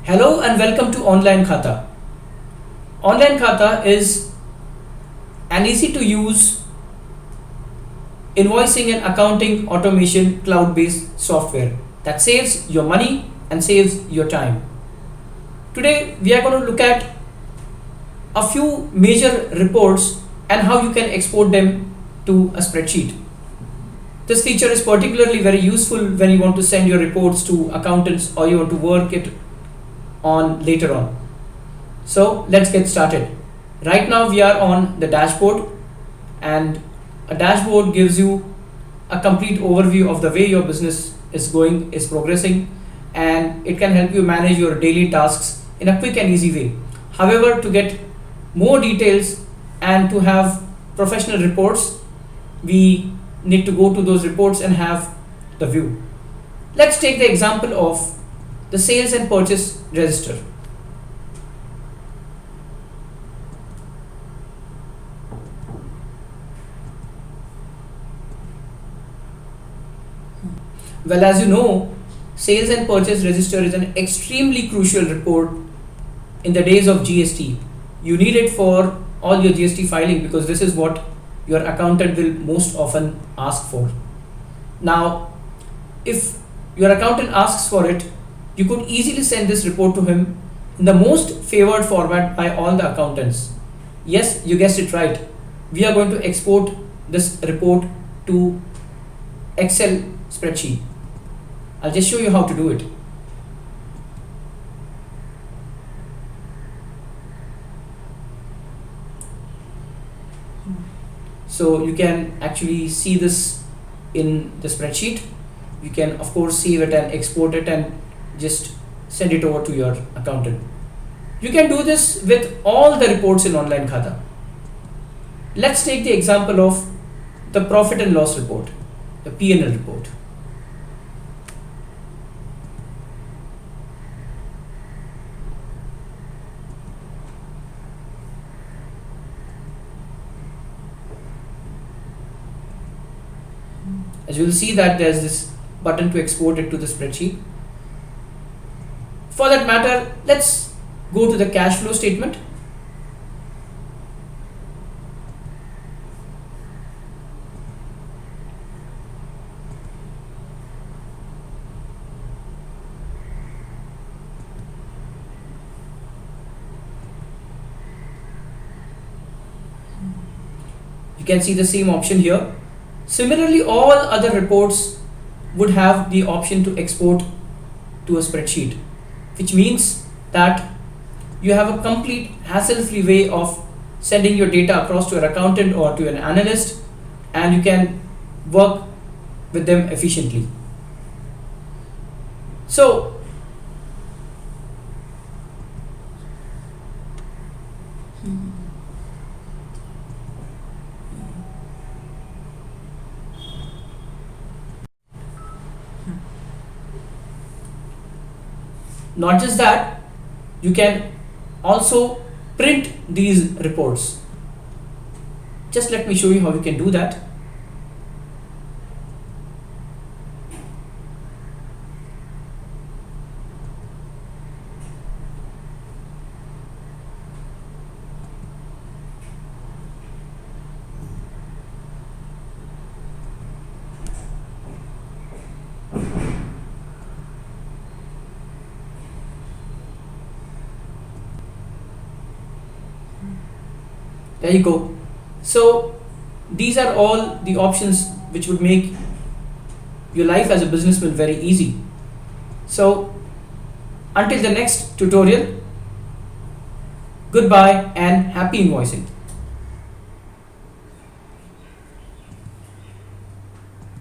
Hello and welcome to OnlineKhata. OnlineKhata is an easy to use invoicing and accounting automation cloud-based software that saves your money and saves your time. Today we are going to look at a few major reports and how you can export them to a spreadsheet. This feature is particularly very useful when you want to send your reports to accountants or you want to work it on later on. So let's get started. Right now we are on the dashboard, and a dashboard gives you a complete overview of the way your business is progressing, and it can help you manage your daily tasks in a quick and easy way. However, to get more details and to have professional reports, we need to go to those reports and have the view. Let's take the example of the sales and purchase register. Well, as you know, sales and purchase register is an extremely crucial report in the days of GST. You need it for all your GST filing because this is what your accountant will most often ask for. Now, if your accountant asks for it, you could easily send this report to him in the most favored format by all the accountants. Yes, you guessed it right. We are going to export this report to Excel spreadsheet. I'll just show you how to do it. So you can actually see this in the spreadsheet. You can of course save it and export it and just send it over to your accountant. You can do this with all the reports in OnlineKhata. Let's take the example of the profit and loss report, the P&L report. As you will see that there's this button to export it to the spreadsheet. For that matter, let's go to the cash flow statement. You can see the same option here. Similarly, all other reports would have the option to export to a spreadsheet, which means that you have a complete hassle-free way of sending your data across to your accountant or to an analyst, and you can work with them efficiently. So not just that, you can also print these reports. Just let me show you how you can do that. There you go. So these are all the options which would make your life as a businessman very easy. So until the next tutorial, goodbye and happy invoicing.